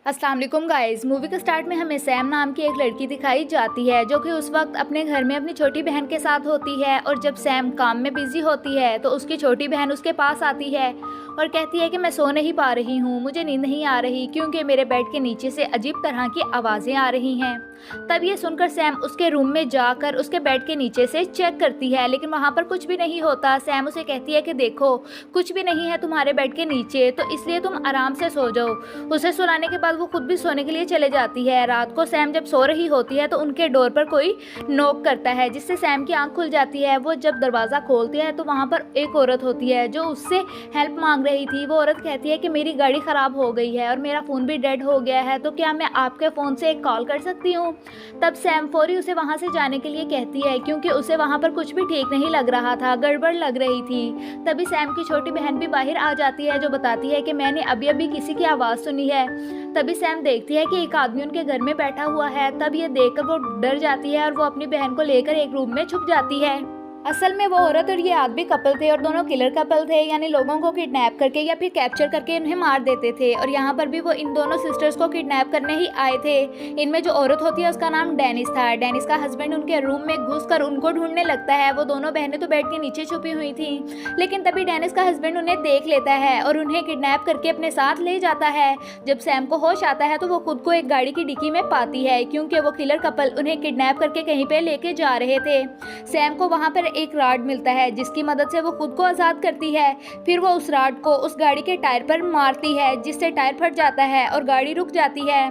अस्सलाम वालेकुम guys. Movie के स्टार्ट में हमें सैम नाम की एक लड़की दिखाई जाती है जो कि उस वक्त अपने घर में अपनी छोटी बहन के साथ होती है। और जब सैम काम में बिजी होती है तो उसकी छोटी बहन उसके पास आती है और कहती है कि मैं सो नहीं पा रही हूँ, मुझे नींद नहीं आ रही क्योंकि मेरे बेड के नीचे से अजीब तरह की आवाज़ें आ रही हैं। तब ये सुनकर सैम उसके रूम में जाकर उसके बेड के नीचे से चेक करती है, लेकिन वहाँ पर कुछ भी नहीं होता। सैम उसे कहती है कि देखो कुछ भी नहीं है तुम्हारे बेड के नीचे, तो इसलिए तुम आराम से सो जाओ। उसे सुलाने के बाद वो खुद भी सोने के लिए चले जाती है। रात को सैम जब सो रही होती है तो उनके डोर पर कोई नॉक करता है, जिससे सैम की आंख खुल जाती है। वो जब दरवाज़ा खोलती है तो वहाँ पर एक औरत होती है जो उससे हेल्प मांग रही थी। वो औरत कहती है कि मेरी गाड़ी ख़राब हो गई है और मेरा फ़ोन भी डेड हो गया है, तो क्या मैं आपके फ़ोन से एक कॉल कर सकती हूँ। तब सैम फौरी उसे वहाँ से जाने के लिए कहती है क्योंकि उसे वहाँ पर कुछ भी ठीक नहीं लग रहा था, गड़बड़ लग रही थी। तभी सैम की छोटी बहन भी बाहर आ जाती है जो बताती है कि मैंने अभी अभी किसी की आवाज़ सुनी है। तभी सैम देखती है कि एक आदमी उनके घर में बैठा हुआ है। तब ये देखकर वो डर जाती है और वो अपनी बहन को लेकर एक रूम में छुप जाती है। असल में वो औरत और ये आदमी कपल थे और दोनों किलर कपल थे, यानी लोगों को किडनैप करके या फिर कैप्चर करके उन्हें मार देते थे। और यहाँ पर भी वो इन दोनों सिस्टर्स को किडनैप करने ही आए थे। इनमें जो औरत होती है उसका नाम डेनिस था। डेनिस का हस्बैंड उनके रूम में घुसकर उनको ढूंढने लगता है। वो दोनों बहनें तो बेड के नीचे छुपी हुई थी, लेकिन तभी डेनिस का हस्बैंड उन्हें देख लेता है और उन्हें किडनैप करके अपने साथ ले जाता है। जब सैम को होश आता है तो वो खुद को एक गाड़ी की डिक्की में पाती है क्योंकि वो किलर कपल उन्हें किडनैप करके कहीं पे लेके जा रहे थे। सैम को वहाँ पर एक रॉड मिलता है जिसकी मदद से वो खुद को आज़ाद करती है। फिर वो उस रॉड को उस गाड़ी के टायर पर मारती है जिससे टायर फट जाता है और गाड़ी रुक जाती है।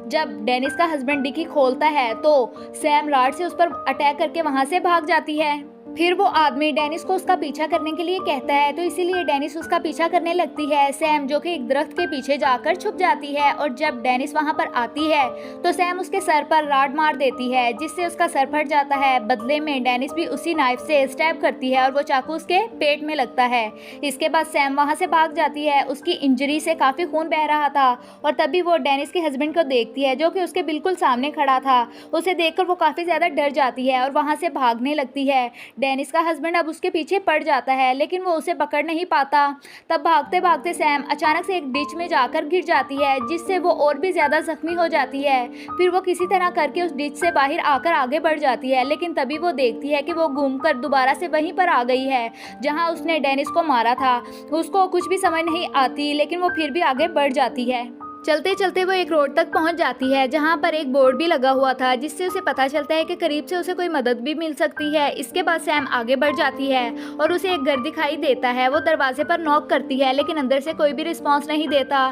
जब डेनिस का हस्बैंड डिक्की खोलता है तो सैम रॉड से उस पर अटैक करके वहाँ से भाग जाती है। फिर वो आदमी डेनिस को उसका पीछा करने के लिए कहता है, तो इसीलिए डेनिस उसका पीछा करने लगती है। सैम जो कि एक दरख्त के पीछे जाकर छुप जाती है और जब डेनिस वहां पर आती है तो सैम उसके सर पर रॉड मार देती है जिससे उसका सर फट जाता है। बदले में डेनिस भी उसी नाइफ से स्टैब करती है और वो चाकू उसके पेट में लगता है। इसके बाद सैम वहां से भाग जाती है। उसकी इंजरी से काफ़ी खून बह रहा था और तभी वो डेनिस के हस्बैंड को देखती है जो कि उसके बिल्कुल सामने खड़ा था। उसे देखकर वो काफ़ी ज़्यादा डर जाती है और वहाँ से भागने लगती है। डेनिस का हस्बैंड अब उसके पीछे पड़ जाता है लेकिन वो उसे पकड़ नहीं पाता। तब भागते भागते सैम अचानक से एक डिच में जाकर गिर जाती है जिससे वो और भी ज़्यादा जख्मी हो जाती है। फिर वो किसी तरह करके उस डिच से बाहर आकर आगे बढ़ जाती है, लेकिन तभी वो देखती है कि वो घूमकर दोबारा से वहीं पर आ गई है जहां उसने डेनिस को मारा था। उसको कुछ भी समझ नहीं आती लेकिन वो फिर भी आगे बढ़ जाती है। चलते चलते वो एक रोड तक पहुंच जाती है जहां पर एक बोर्ड भी लगा हुआ था जिससे उसे पता चलता है कि करीब से उसे कोई मदद भी मिल सकती है। इसके बाद सैम आगे बढ़ जाती है और उसे एक घर दिखाई देता है। वो दरवाजे पर नॉक करती है लेकिन अंदर से कोई भी रिस्पॉन्स नहीं देता।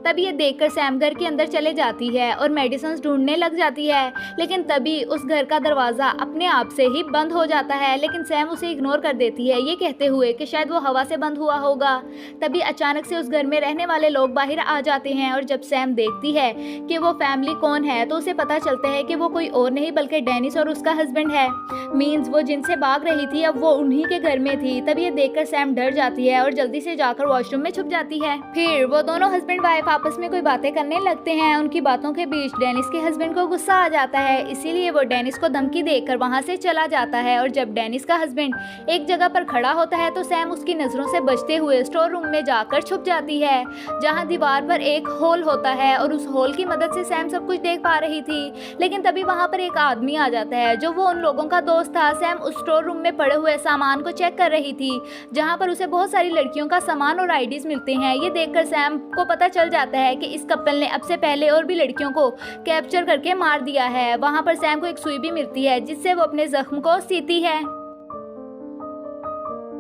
तब ये देखकर सैम घर के अंदर चले जाती है और मेडिसिन ढूंढने लग जाती है, लेकिन तभी उस घर का दरवाज़ा अपने आप से ही बंद हो जाता है। लेकिन सैम उसे इग्नोर कर देती है ये कहते हुए कि शायद वो हवा से बंद हुआ होगा। तभी अचानक से उस घर में रहने वाले लोग बाहर आ जाते हैं और जब सैम देखती है कि वो फैमिली कौन है तो उसे पता चलता है कि वो कोई और नहीं बल्कि डेनिस और उसका हस्बैंड है। मींस वो जिनसे भाग रही थी अब वो उन्हीं के घर में थी। तब ये देखकर सैम डर जाती है और जल्दी से जाकर वॉशरूम में छुप जाती है। फिर वो दोनों हस्बैंड वाइफ आपस में कोई बातें करने लगते हैं। उनकी बातों के बीच डेनिस के हस्बैंड को गुस्सा आ जाता है, इसीलिए वो डेनिस को धमकी देकर वहां से चला जाता है। और जब डेनिस का हस्बैंड एक जगह पर खड़ा होता है तो सैम उसकी नजरों से बचते हुए स्टोर रूम में जाकर छुप जाती है जहाँ दीवार पर एक होल होता है और उस होल की मदद से सैम सब कुछ देख पा रही थी। लेकिन तभी वहां पर एक आदमी आ जाता है जो वो उन लोगों का दोस्त था। सैम उस स्टोर रूम में पड़े हुए सामान को चेक कर रही थी जहां पर उसे बहुत सारी लड़कियों का सामान और आईडीज मिलते हैं। ये देखकर सैम को पता चल जाता है कि इस कपल ने अब से पहले और भी लड़कियों को कैप्चर करके मार दिया है। वहां पर सैम को एक सुई भी मिलती है जिससे वो अपने जख्म को सीती है।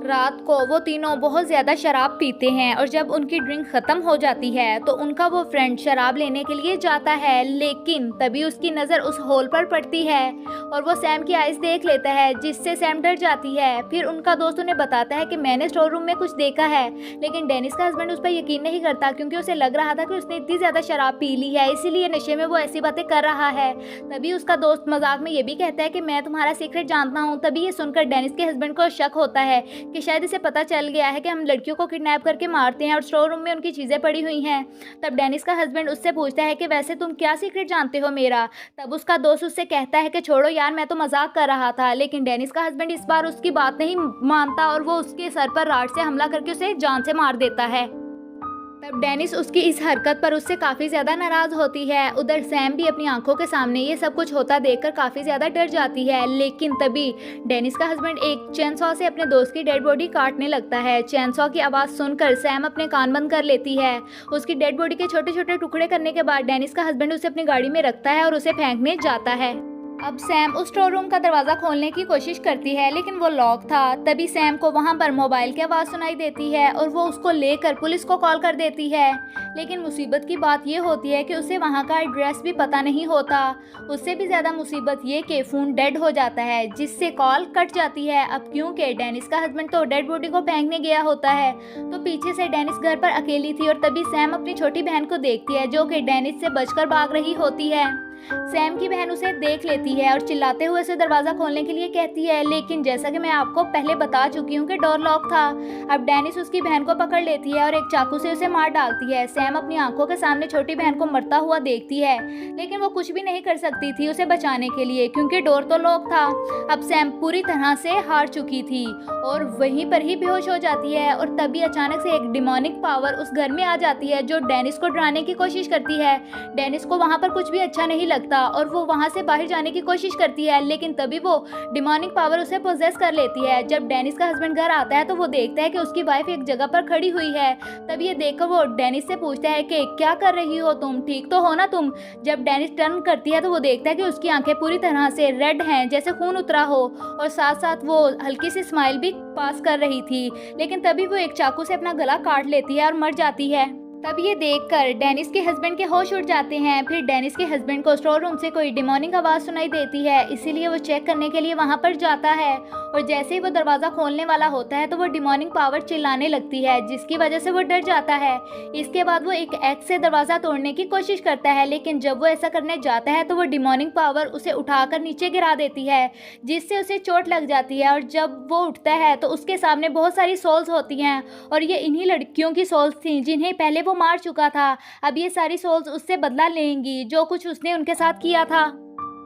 रात को वो तीनों बहुत ज़्यादा शराब पीते हैं और जब उनकी ड्रिंक ख़त्म हो जाती है तो उनका वो फ्रेंड शराब लेने के लिए जाता है, लेकिन तभी उसकी नज़र उस होल पर पड़ती है और वो सैम की आइज़ देख लेता है जिससे सैम डर जाती है। फिर उनका दोस्त उन्हें बताता है कि मैंने स्टोर रूम में कुछ देखा है, लेकिन डेनिस का हस्बैंड उस पर यकीन नहीं करता क्योंकि उसे लग रहा था कि उसने इतनी ज़्यादा शराब पी ली है, इसीलिए नशे में वो ऐसी बातें कर रहा है। तभी उसका दोस्त मजाक में ये भी कहता है कि मैं तुम्हारा सीक्रेट जानता हूँ। तभी ये सुनकर डेनिस के हस्बैंड को शक होता है कि शायद इसे पता चल गया है कि हम लड़कियों को किडनैप करके मारते हैं और स्टोर रूम में उनकी चीज़ें पड़ी हुई हैं। तब डेनिस का हस्बैंड उससे पूछता है कि वैसे तुम क्या सीक्रेट जानते हो मेरा। तब उसका दोस्त उससे कहता है कि छोड़ो यार, मैं तो मजाक कर रहा था। लेकिन डेनिस का हस्बैंड इस बार उसकी बात नहीं मानता और वो उसके सर पर रॉड से हमला करके उसे जान से मार देता है। तब डेनिस उसकी इस हरकत पर उससे काफ़ी ज़्यादा नाराज़ होती है। उधर सैम भी अपनी आंखों के सामने ये सब कुछ होता देखकर काफ़ी ज़्यादा डर जाती है। लेकिन तभी डेनिस का हस्बैंड एक चेनसॉ से अपने दोस्त की डेड बॉडी काटने लगता है। चेनसॉ की आवाज़ सुनकर सैम अपने कान बंद कर लेती है। उसकी डेड बॉडी के छोटे छोटे टुकड़े करने के बाद डेनिस का हस्बैंड उसे अपनी गाड़ी में रखता है और उसे फेंकने जाता है। अब सैम उस स्टोर रूम का दरवाज़ा खोलने की कोशिश करती है, लेकिन वो लॉक था। तभी सैम को वहाँ पर मोबाइल की आवाज़ सुनाई देती है और वो उसको लेकर पुलिस को कॉल कर देती है। लेकिन मुसीबत की बात ये होती है कि उसे वहाँ का एड्रेस भी पता नहीं होता। उससे भी ज़्यादा मुसीबत ये कि फ़ोन डेड हो जाता है, जिससे कॉल कट जाती है। अब क्योंकि डेनिस का हस्बैंड तो डेड बॉडी को फेंकने गया होता है, तो पीछे से डेनिस घर पर अकेली थी और तभी सैम अपनी छोटी बहन को देखती है, जो कि डेनिस से बचकर भाग रही होती है। सैम की बहन उसे देख लेती है और चिल्लाते हुए उसे दरवाज़ा खोलने के लिए कहती है, लेकिन जैसा कि मैं आपको पहले बता चुकी हूँ कि डोर लॉक था। अब डेनिस उसकी बहन को पकड़ लेती है और एक चाकू से उसे मार डालती है। सैम अपनी आंखों के सामने छोटी बहन को मरता हुआ देखती है, लेकिन वो कुछ भी नहीं कर सकती थी उसे बचाने के लिए, क्योंकि डोर तो लॉक था। अब सैम पूरी तरह से हार चुकी थी और वहीं पर ही बेहोश हो जाती है। और तभी अचानक से एक डिमोनिक पावर उस घर में आ जाती है, जो डेनिस को डराने की कोशिश करती है। डेनिस को वहाँ पर कुछ भी अच्छा नहीं लगता और वो वहाँ से बाहर जाने की कोशिश करती है, लेकिन तभी वो डिमोनिक पावर उसे पोजेस कर लेती है। जब डेनिस का हस्बैंड घर आता है तो वो देखता है कि उसकी वाइफ एक जगह पर खड़ी हुई है। तब ये देखकर वो डेनिस से पूछता है कि क्या कर रही हो तुम, ठीक तो हो ना तुम। जब डेनिस टर्न करती है तो वो देखता है कि उसकी आंखें पूरी तरह से रेड हैं, जैसे खून उतरा हो, और साथ साथ वो हल्की सी स्माइल भी पास कर रही थी। लेकिन तभी वो एक चाकू से अपना गला काट लेती है और मर जाती है। तब ये देखकर डेनिस के हस्बैंड के होश उड़ जाते हैं। फिर डेनिस के हस्बैंड को स्टोर रूम से कोई डिमोनिक आवाज़ सुनाई देती है, इसीलिए वो चेक करने के लिए वहाँ पर जाता है। और जैसे ही वो दरवाज़ा खोलने वाला होता है तो वो डिमोनिक पावर चिल्लाने लगती है, जिसकी वजह से वो डर जाता है। इसके बाद वो एक एक्स से दरवाज़ा तोड़ने की कोशिश करता है, लेकिन जब वो ऐसा करने जाता है तो वो डिमोनिक पावर उसे उठाकर नीचे गिरा देती है, जिससे उसे चोट लग जाती है। और जब वो उठता है तो उसके सामने बहुत सारी सोल्स होती हैं, और ये इन्हीं लड़कियों की सोल्स थी जिन्हें पहले वो मार चुका था। अब ये सारी सोल्स उससे बदला लेंगी जो कुछ उसने उनके साथ किया था।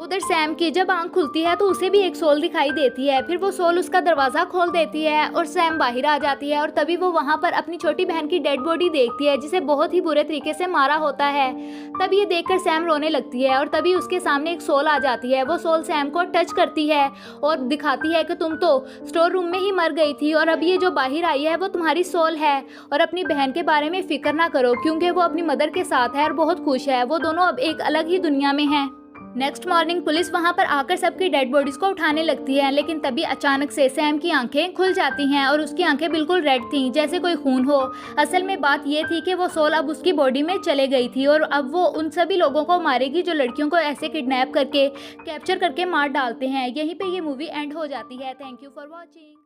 उधर सैम की जब आंख खुलती है तो उसे भी एक सोल दिखाई देती है। फिर वो सोल उसका दरवाज़ा खोल देती है और सैम बाहर आ जाती है। और तभी वो वहाँ पर अपनी छोटी बहन की डेड बॉडी देखती है, जिसे बहुत ही बुरे तरीके से मारा होता है। तब ये देखकर सैम रोने लगती है और तभी उसके सामने एक सोल आ जाती है। वो सोल सैम को टच करती है और दिखाती है कि तुम तो स्टोर रूम में ही मर गई थी, और अब ये जो बाहर आई है वो तुम्हारी सोल है। और अपनी बहन के बारे में फिक्र ना करो, क्योंकि वो अपनी मदर के साथ है और बहुत खुश है। वो दोनों अब एक अलग ही दुनिया में हैं। नेक्स्ट मॉर्निंग पुलिस वहां पर आकर सबकी डेड बॉडीज को उठाने लगती है, लेकिन तभी अचानक से सैम की आंखें खुल जाती हैं और उसकी आंखें बिल्कुल रेड थीं, जैसे कोई खून हो। असल में बात ये थी कि वो सोल अब उसकी बॉडी में चले गई थी और अब वो उन सभी लोगों को मारेगी जो लड़कियों को ऐसे किडनैप करके कैप्चर करके मार डालते हैं। यहीं पे ये मूवी एंड हो जाती है। Thank you for watching.